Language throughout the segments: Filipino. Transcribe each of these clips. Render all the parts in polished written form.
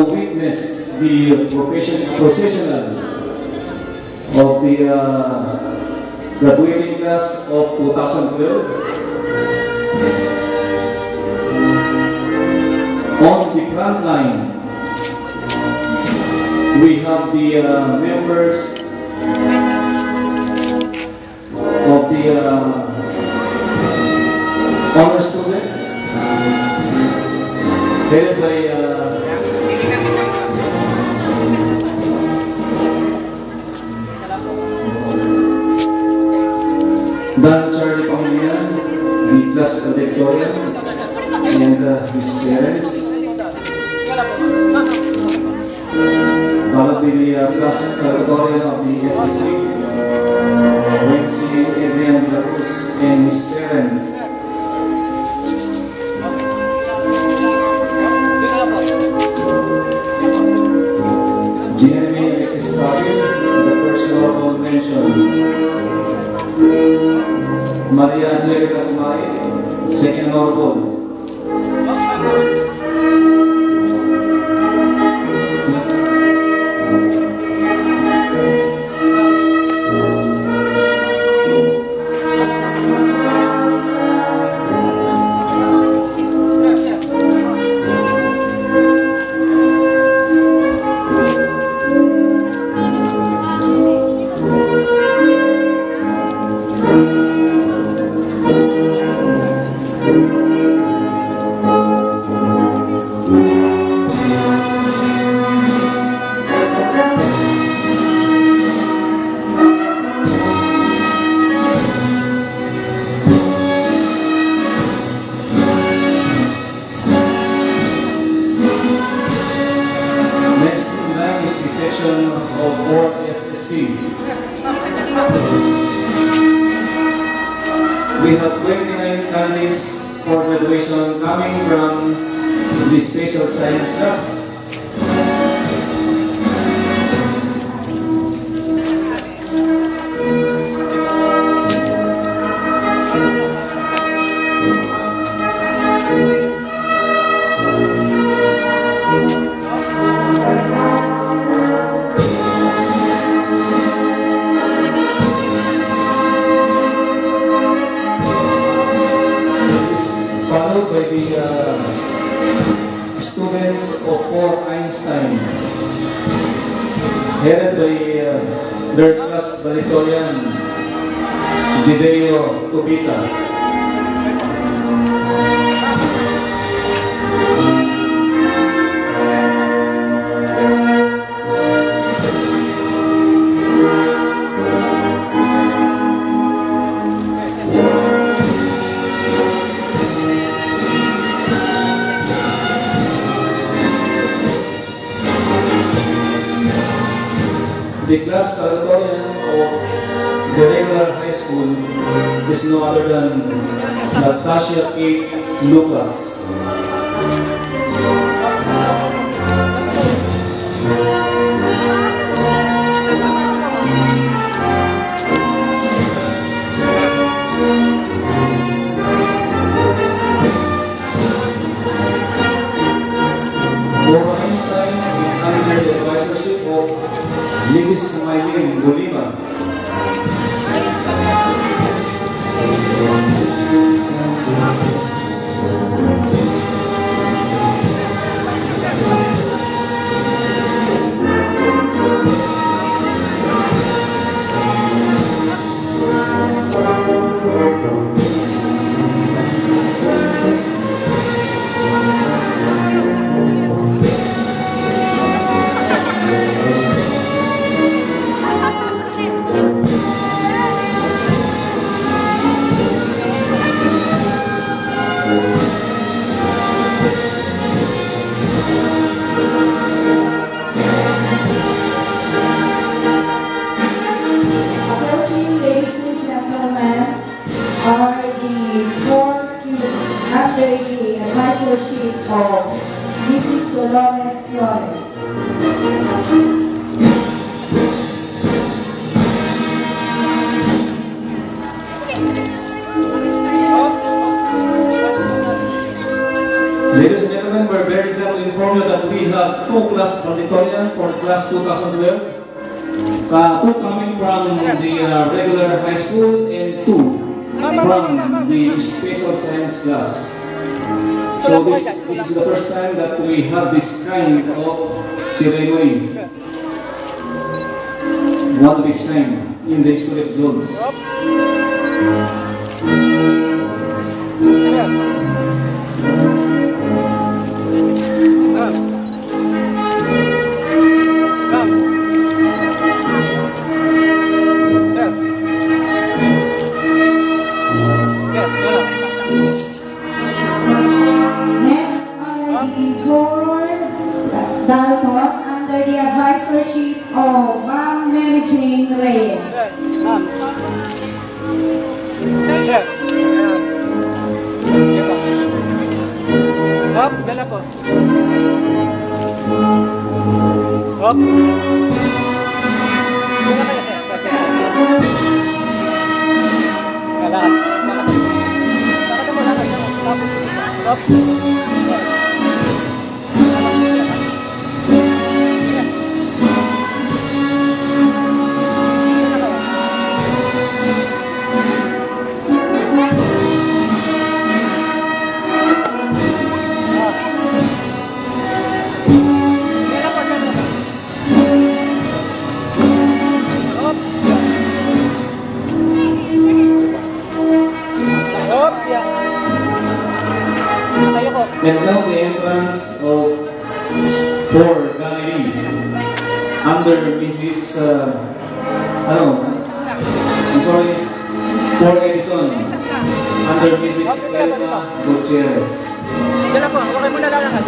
witness the processional of the graduating class of 2012. On the front line, we have the members of the honor students, headed by Dan Charlie Pangilinan, the class valedictorian, and his parents. Followed by the class valedictorian of the SSC, Renzi Adrian de la Cruz, and his parent. Jeremy Alexis Tagil, the personal mention. Maria Angelica Sumari, second honorable. We have 29 candidates for graduation coming from the special science class. Followed by the students of Fort Einstein, headed by their class valedictorian, Jideo Tobita. The class valedictorian of the regular high school is no other than Natasha Kate Lucas. Fort Einstein is under the advisorship of Mrs. Maylene Bolívar. Are the four under the advisorship of Mrs. Dolores Flores. Ladies and gentlemen, we're very glad to inform you that we have have two class valedictorian for class 2012. Two coming from the regular high school and two from the special science class. So this is the first time that we have this kind of ceremony. One of its kind in the history of Jones. Next are the four Dalton under the advisorship of Ma'am Mary Jane Reyes. Ma'am. Sir. Hop, dala po. Hop. Dala kayo, sir. Lakad. Lakad mo, lakad mo. Hop. And now the entrance of 4 Galilee under Mrs. I'm sorry, 4 Edison under Mrs. Elma Gutierrez. Dala po, huwag mo na lalakad.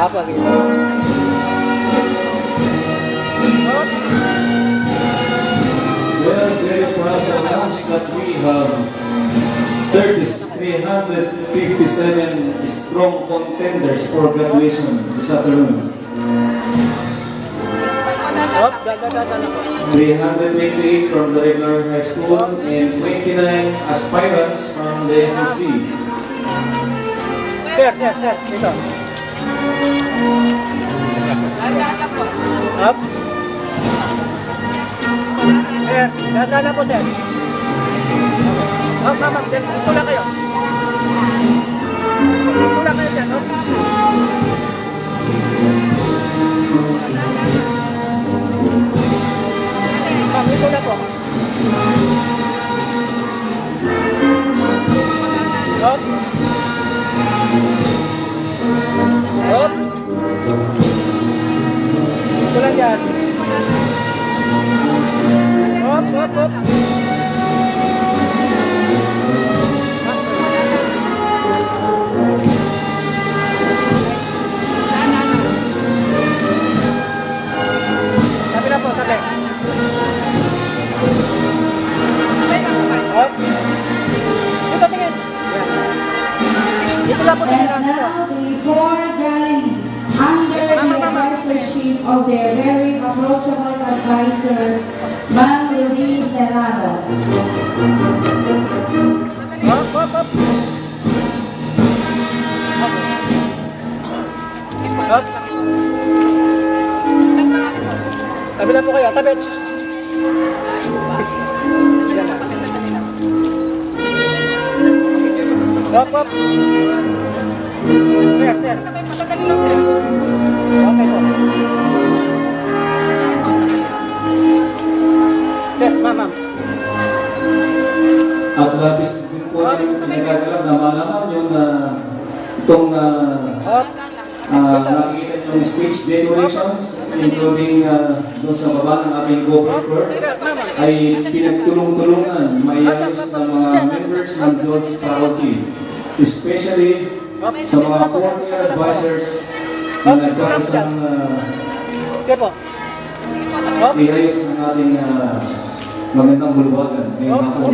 Apa gitu? We are very proud to announce that we have 357 strong contenders for graduation this afternoon. 328 from the regular high school and 29 aspirants from the SSC. Sir, dito. Up. Sir, dadala po, sir. Up, ma'am, dito lang kayo. Dito lang kayo, sir, no? Ma'am, dito lang po. Up. Up. Dito lang yan. Up. Sabi na po, sabi. Up. Dito, tingin. Dito lang po, tingin. And now the 4 Galilee under the advisorship of their very approachable advisor, Ma'am Ruby Serrano. Up. Up. Tabi na po kayo, tabi. Up. Sir. Okay po. Sir, ma'am. At labis din po yung pinagagalang na malaman nyo na itong nakikita nyo yung speech decorations, including doon sa baba ng ating governor, ay pinagtulong-tulungan mayayos ng mga members ng Jones faculty, especially sa mga four-year advisors na nagkakasang iayos ng ating magandang bulwagan ngayong hapon.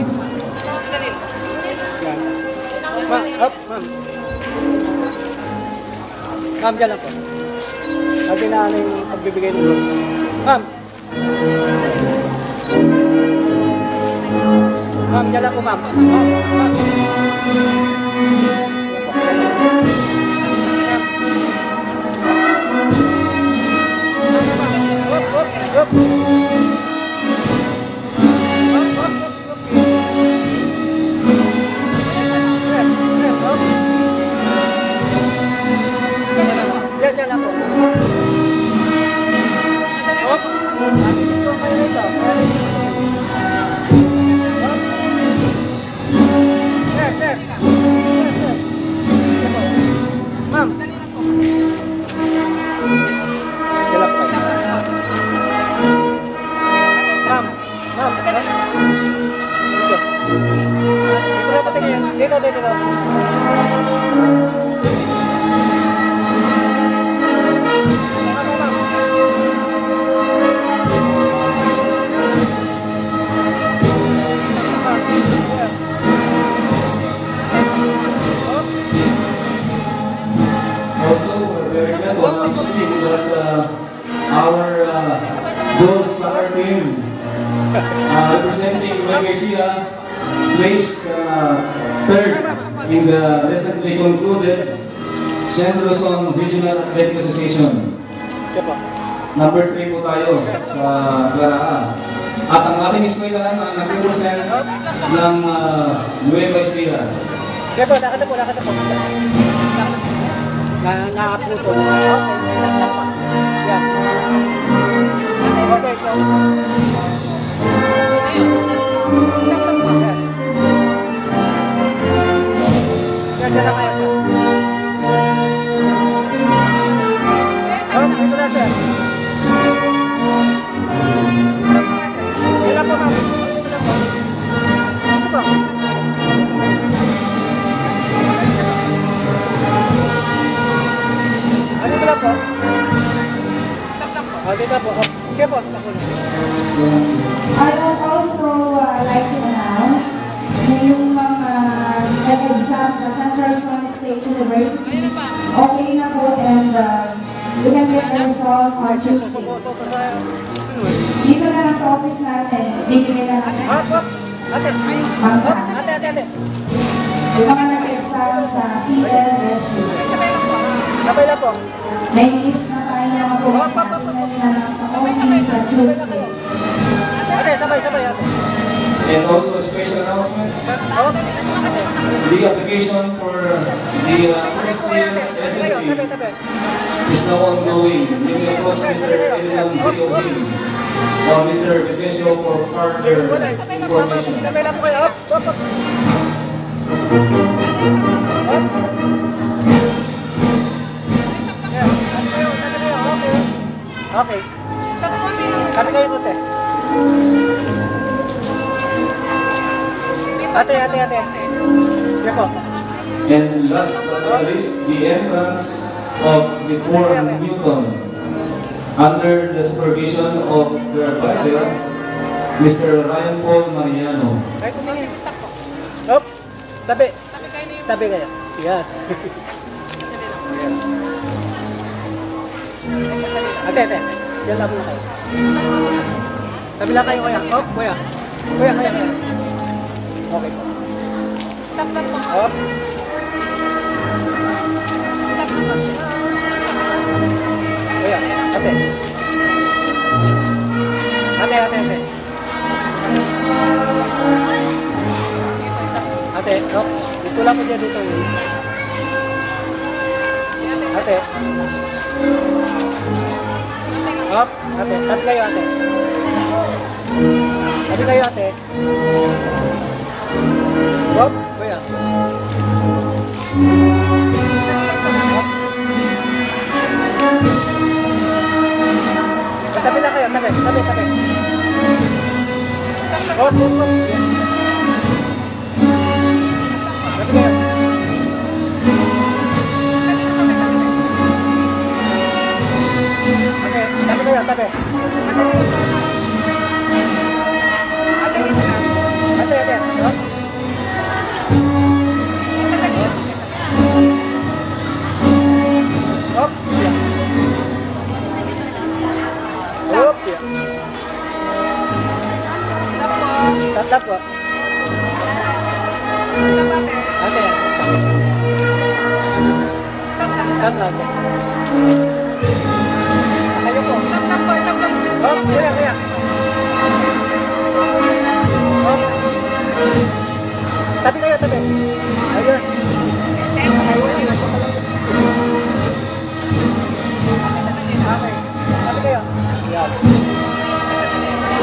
Ma'am. Ma'am, dyan lang po. Atin na yung pagbibigay ng rules. Ma'am. Ma'am, dyan lang po, ma'am. Ma'am. Up. Diyan lang po. Up. Dito kayo dito. Sir. Ma'am. Dito. Also, we're very glad to announce to you that our Joel soccer team representing Nueva placed third in the recently concluded Central Luzon Regional Athletic Association. Number 3 po tayo sa Claraan. At ang ating eskwela na nag-represent ng Nueva Ecija. Kaya po, lakad po. Nakaputo. Yeah. Okay, so. Yan na kayo. Ito na, sir. Ilan po, ma'am? Ito po. Ano pala po? Dito po. Sige po. I would also like to announce na yung mga nag-exam sa Central Luzon State University, okay na po, and we can get the result on Tuesday. Dito na lang sa office natin, bibigyan na lang sa Ate. yung mga nag-exam sa CLSU. Sabay na po. May list na tayo ng mga pulis na nila lang sa office sa Tuesday. Ate, sabay ate. And also a special announcement, the application for the first year SSC is now ongoing. You may approach Mr. Edison D.O.D. or Mr. Vicencio for further information. Sabay na po kayo. Okay. Sabi kayo kote. Ate. Sige po. And last but not least, the entrance of the Fort Newton under the supervision of their advisor, Mr. Ryan Paul Mariano. Kahit tumingin. Hop. Tabi kayo. Yeah. Ate. Diyan lang muna kayo. Tabi lang kayo, kuya. Hop, kuya. Kuya. Okay po. Stop lang po. Hop. Kuya, ate. Ate, hop. Dito lang po dyan dito yun. Ate. Hop, ate. Tabi kayo, ate. Hop, kuya. Tabi lang kayo, tabi. Hop. Tabi kayo. Okay, tabi kayo, tabi. Lap po. Stop ate. Ate. Stop lang. Stop lang. Kayo po. Stop lang po. Stop lang. Oh, kaya. Oh. Tabi kayo, tabi. Ayun. Okay. Tabi kayo. Yan.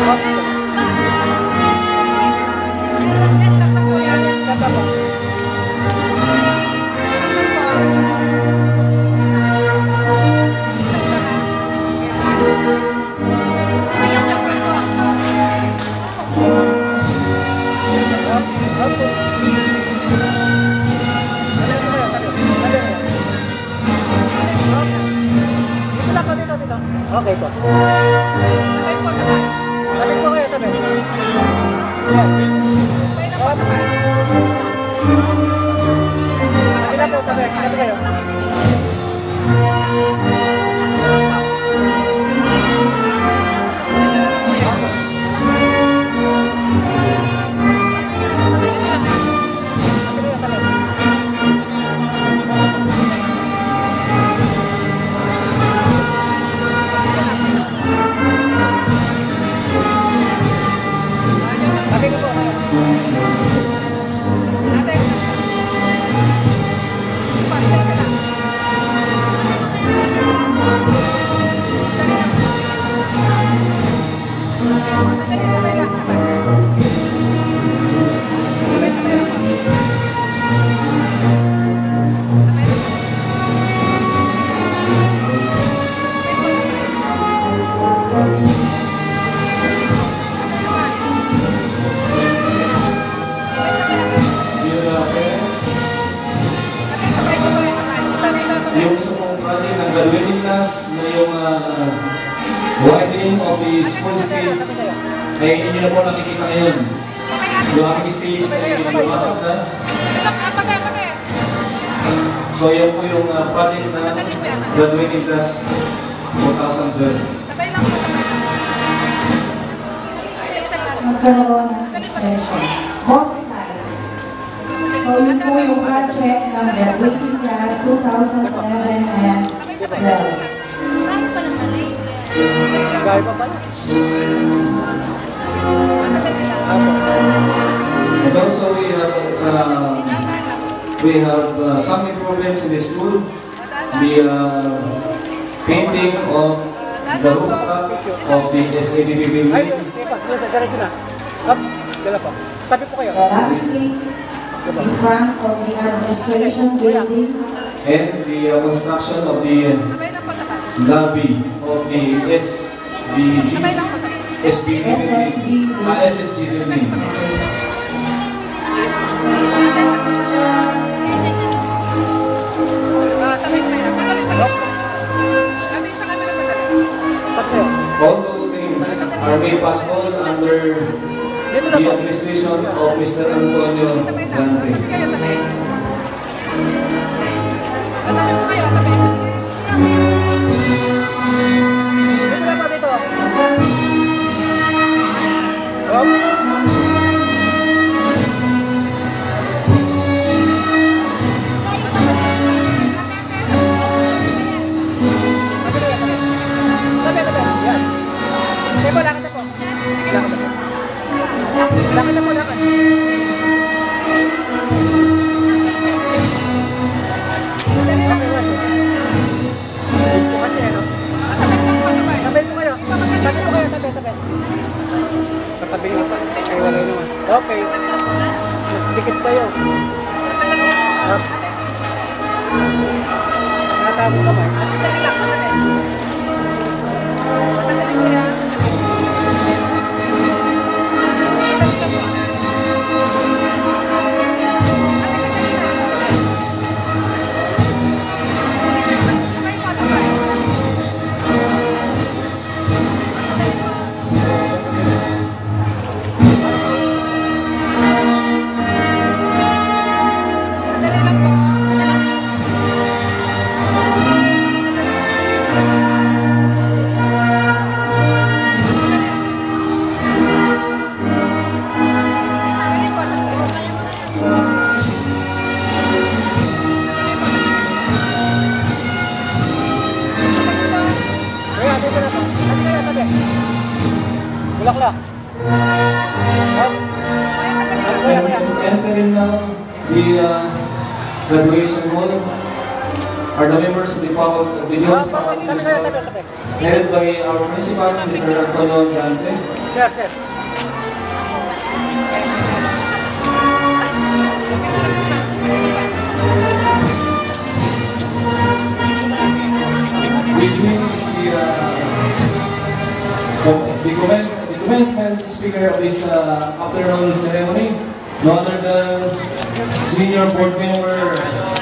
Okay. Stop po. Okay po. Sabay po, sabay. Tabi po kayo, tabi. Yan. Sabay na po, sabay. Tabi na po, tabi. Tabi kayo. Tabi kayo, tabi. Tabi ko po. Ate. Parinig ka lang. Dali na. Dali, sabay lang. Sabay, sabay lang po. Sabay lang. Dear parents, Sabay ko po yan, sabay. Sabay lang po. yung isa mong project ng graduating class na yung widening of the school stage ay hindi na po nakikita ngayon. Yung aming stage ay lumapat na. So yan po yung project na graduating class 2012. Sabay lang po, sabay lang. Ay, isa-isa lang. Magkaroon ng extension. Both sides. So yun po yung project ng graduating class 2011 and 12. Gaya pa pala. Sandali lang. Apo. And also we have some improvements in the school. The painting of the rooftop of the SADP Ay, building sige pa. Diretso na. Up. Dala pa. Tabi po kayo. The lastly, in front of the administration building, and the construction of the Sabay lang po, sabay. lobby of the SBG Sabay lang po, sabay. SBG building. SSG building. Sabay pa yan. Sandali, sandali. Ate, sa kanila, sandali. Tabi kayo. All those things are made possible under Dito na the po. administration of Mr. Antonio Sabay lang. Dante. Sabay kayo, sabay. Sandali po kayo, sabay. Dito na po, dito. Up. Tabi, tabi. Yan. Sige po, lakad na po. Lakad na po. Lakad na po, lakad. Okay, one. Dito kasi, ano? Sabay lang po, sabay. Tabi po kayo. Tabi po kayo, tabi, tabi. Katabi nyo. Ay, wala naman. Okay. Dikit kayo. Sandali lang. Up. Nakatabo kamay. Sandali lang, sandali. Sandali po yan. Sandali lang po. Sabay po, sabay. Sandali lang po. Sandali lang po. kuya. Hop. Kuya, kuya. Entering now the graduation hall are the members of the faculty of the Diyos Tabi kayo, tabi. headed by our principal, Mr. Antonio Dante. Sir, sir. With him is the commencement speaker of this afternoon ceremony, no other than senior board member,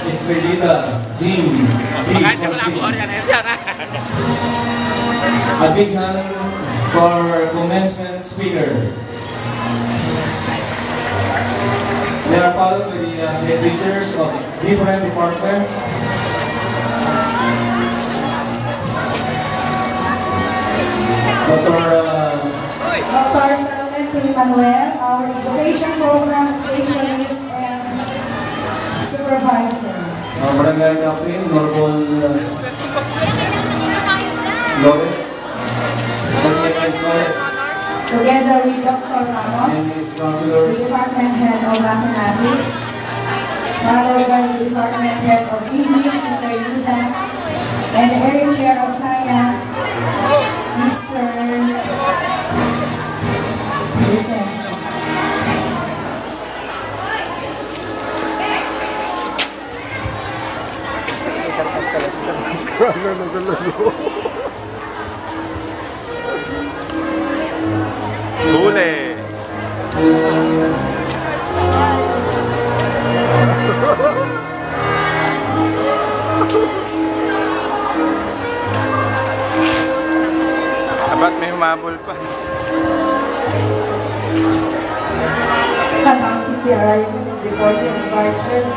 Mr. Dita Jim D. A big hand for commencement speaker. They are followed by the head teachers of different departments. Dr. Salome P. Manuel, our education program specialist and supervisor. Barangay Captain, Normal Lores. Lores. Together with Dr. Ramos, And his the counselors. department head of mathematics, followed by the department head of English, Mr. Yuta, and the area chair of science, Mr. Vicencio. Huli! Dapat may humabol pa. Announcing the arrival of the board of advisors,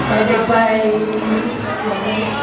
headed by Mrs. Flores.